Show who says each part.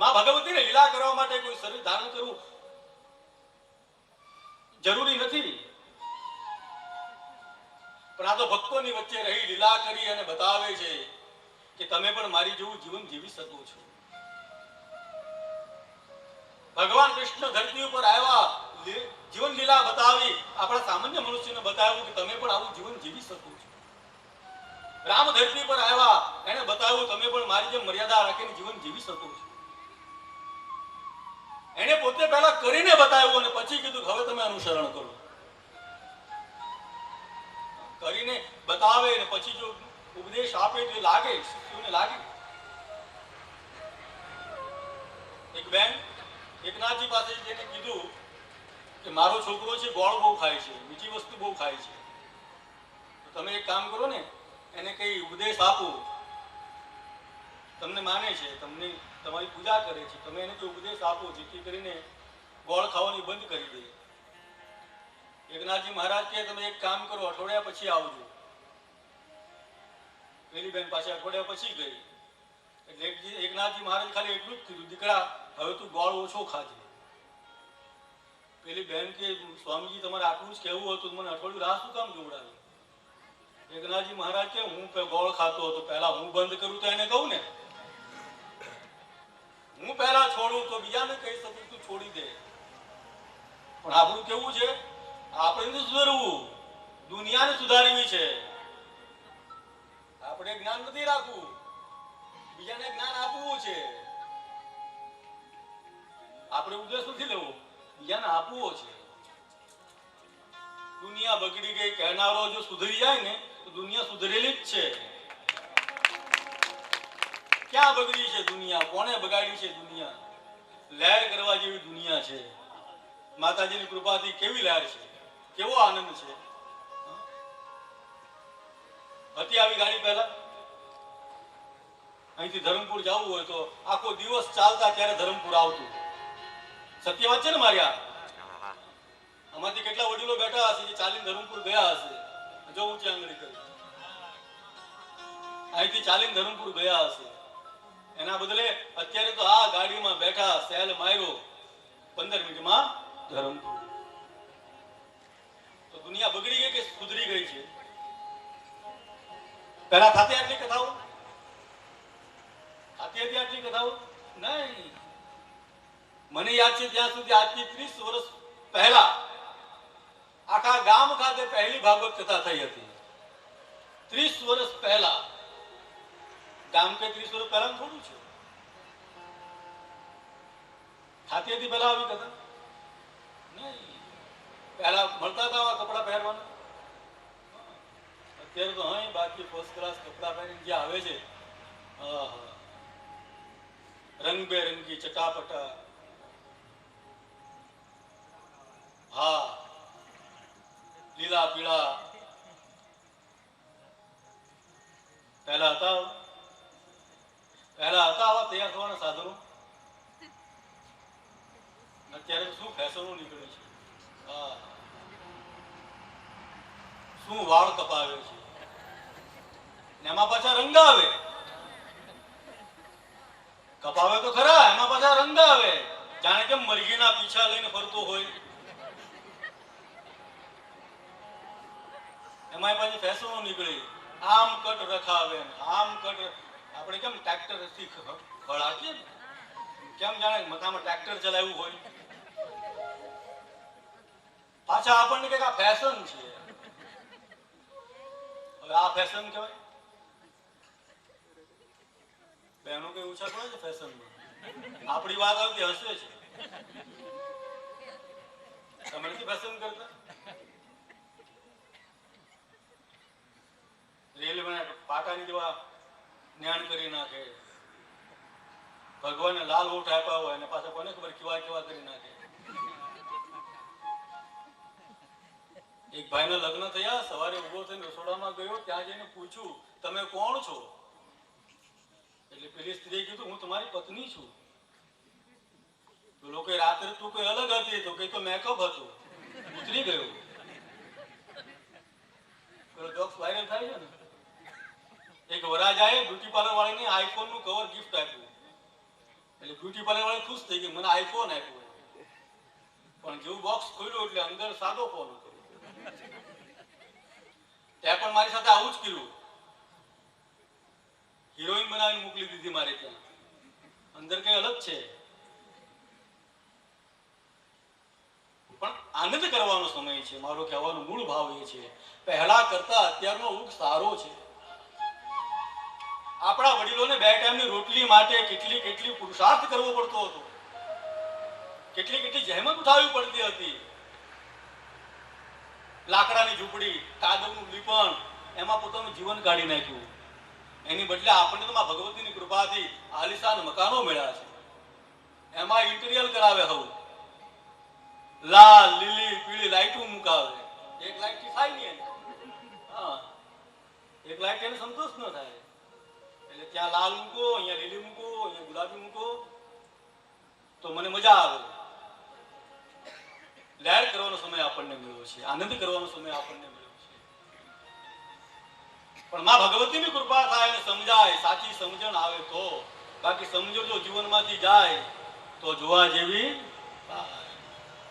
Speaker 1: માં ભગવતીને લીલા કરવા માટે કોઈ શરીર ધારણ કરવું જરૂરી નથી, પણ આ તો ભક્તોની વચ્ચે રહી લીલા કરી અને બતાવે છે કે તમે પણ મારી જેવું જીવન જીવી શકો છો. ભગવાન કૃષ્ણ ધરતી ઉપર આવ્યા, જીવન લીલા બતાવી, આપણા સામાન્ય મનુષ્યને બતાવ્યું કે તમે પણ આવું જીવન જીવી શકો છો. રામ ધરતી પર આવ્યા, એને બતાવ્યું તમે પણ મારી જેમ મર્યાદા રાખીને જીવન જીવી શકો છો. એને પોતે પહેલા કરીને બતાવ્યું અને પછી કીધું હવે તમે અનુસરણ કરો. કરીને બતાવે અને પછી જો ઉપદેશ આપે તો લાગે, શિષ્યોને લાગે. એક બેન એકનાથજી પાસે જેને કીધું કે મારો છોકરો છે ગોળ બહુ ખાય છે, મીઠી વસ્તુ બહુ ખાય છે, તો તમે એક કામ કરો ને, એને કઈ ઉપદેશ આપો, તમને માને છે, તમને તમારી પૂજા કરે છે, તમે એને કોઈ ઉપદેશ આપો જેથી કરીને ગોળ ખાવાની બંધ કરી દે. એકનાથજી મહારાજ કે તમે એક કામ કરો, અઠવાડિયા પછી આવજો. પેલી બેન પાસે અઠવાડિયા પછી ગઈ એટલે એકનાથજી મહારાજ ખાલી એટલું જ કીધું, દીકરા હવે તું ગોળ ઓછો ખાજે. પેલી બેન કે સ્વામીજી તમારે આટલું જ કહેવું હતું, મને અઠવાડિયું રાહ શું કામ જોવડાવ્યું? એકનાથજી મહારાજ કે હું ગોળ ખાતો હતો, પહેલા હું બંધ કરું તો એને કહું ને, હું પહેલા છોડું તો બીજાને કહી શકું તું છોડી દે. પણ આપણું કેવું છે, આપણે સુધરવું, દુનિયાને સુધારવી છે. આપણે જ્ઞાન નથી રાખવું, બીજાને જ્ઞાન આપવું છે. આપણે ઉદ્દેશ નથી લેવો, બીજાને આપવો છે. દુનિયા બગડી ગઈ કહેનારો જો સુધરી જાય ને તો દુનિયા સુધરેલી જ છે. ક્યાં બગડી છે દુનિયા? કોને બગાડી છે દુનિયા? લહેર કરવા જેવી દુનિયા છે. માતાજીની કૃપાથી કેવી લહેર છે, કેવો આનંદ છે. હતી આવી ગાડી પહેલા? અહીંથી ધરમપુર જવું હોય તો આખો દિવસ ચાલતા ત્યારે ધરમપુર આવતું. સત્ય વાત છે ને મારી? આમાંથી કેટલા વડીલો બેઠા હશે જે ચાલીને ધરમપુર ગયા હશે? જો ઊંચી આંગળી કરી. અહીંથી ચાલીને ધરમપુર ગયા હશે. એના બદલે અત્યારે તો આ ગાડીમાં બેઠા, સેલ માર્યો, 15 મિનિટમાં ધરમપુર. તો દુનિયા બગડી ગઈ કે સુધરી ગઈ છે? પહેલા થતી આટલી કથાઓ? થતી હતી આટલી કથાઓ? નહીં. મને યાદ છે ત્યાં સુધી આજથી 30 વર્ષ પહેલા આખા ગામ ખાતે પહેલી ભાગવત કથા થઈ હતી. 30 વર્ષ પહેલા. ગામ કે 30 વર્ષ પહેલા થોડું છે. થતી હતી પહેલા આવી કથા? નહીં. પહેલા મળતા હતા આવા કપડા પહેરવાના? અત્યારે તો હા બાકી ફર્સ્ટ ક્લાસ કપડા પહેરીને જે આવે છે, રંગબેરંગી ચટાપટા. હા, લીલા પીળા. પહેલા હતા આવા તૈયાર થવાના સાધનો? અત્યારે તો શું ફેશનો નીકળે છે. હા, શું વાળ કપાવે છે, એમાં પાછા રંગ આવે. કપાવે તો ખરા, એમાં પાછા રંગ આવે, જાણે કે મરઘીના પીછા લઈને ફરતો હોય. એમાં પાછી ફેશનો નીકળી. આમ કટ રખાવે, આમ કટ. આપણે કેમ ટ્રેક્ટરથી ખળ હાકીએ ને, કેમ જાણે મકામાં ટ્રેક્ટર ચલાવ્યું હોય. પાછા આપણને કે આ ફેશન છે. હવે આ ફેશન કહેવાય? બહેનો કઈ ઊંચા પડે છે ફેશનમાં? આપણી વાત આવતી હસે છે. તમે નથી ફેશન કરતા? રેલવે પાટાની જેવા જ્ઞાન કરી નાખે. ભગવાને લાલ ઓઠ આપ્યા હોય અને પાછા કોને ખબર કેવા કેવા કરી નાખે. એક ભાઈના લગ્ન થયા, સવારે ઉભો થઈને રસોડામાં ગયો, ત્યાં જઈને પૂછ્યું તમે કોણ છો? એટલે પેલી સ્ત્રીએ કીધું હું તમારી પત્ની છું. તો લોકો રાત્રે તું કોઈ અલગ હતી, તો કઈ તો મેકઅપ હતું, ઉતરી ગયો. પેલો જોક્સ વાયરલ થાય છે ને. એક વરાજાએ બ્યુટી પાર્લર વાળીને આઈફોન નું કવર ગિફ્ટ આપ્યું. એટલે બ્યુટી પાર્લર વાળી ખુશ થઈ ગઈ, મને આઈફોન આપ્યો. પણ જેવું બોક્સ ખોલ્યું એટલે અંદર સાદો ફોન હતો. ત્યાં પણ મારી સાથે આવું જ કર્યું. હિરોઈન બનાવીને મોકલી દીધી મારે ત્યાં. અંદર કઈ અલગ છે. પણ આનંદ કરવાનો સમય છે. મારો કહેવાનો મૂળ ભાવ એ છે, પહેલા કરતા અત્યારનો યુગ સારો છે. આપણા વડીલોને બે ટાઈમની રોટલી માટે કેટલી કેટલી પુરુષાર્થ કરવો પડતો હતો, કેટલી કેટલી જહેમત ઉઠાવવી પડતી હતી. લાકડાની ઝૂંપડી, કાગળનું લીપણ, એમાં પોતાનું જીવન કાઢી નાખ્યું. એની બદલે આપણને તો ભગવતીની કૃપાથી આલિશાન મકાનો મળ્યા છે. એમાં ઇન્ટિરિયર કરાવે, હવે લાલ લીલી પીળી લાઈટો મુકાવે. એક લાઈટ થી થાય નહીં. હા, એક લાઈટ એને સંતોષ ન થાય. એટલે ત્યાં લાલ મૂકો, અહીંયા લીલી મૂકો, અહીંયા ગુલાબી મૂકો તો મને મજા આવે. લહેર કરવાનો સમય આપણને મળ્યો છે, આનંદ કરવાનો સમય આપણને મળ્યો છે. પણ માં ભગવતીની કૃપા થાય અને સમજાય, સાચી સમજણ આવે તો. બાકી સમજણ જો જીવનમાંથી જાય તો જોવા જેવી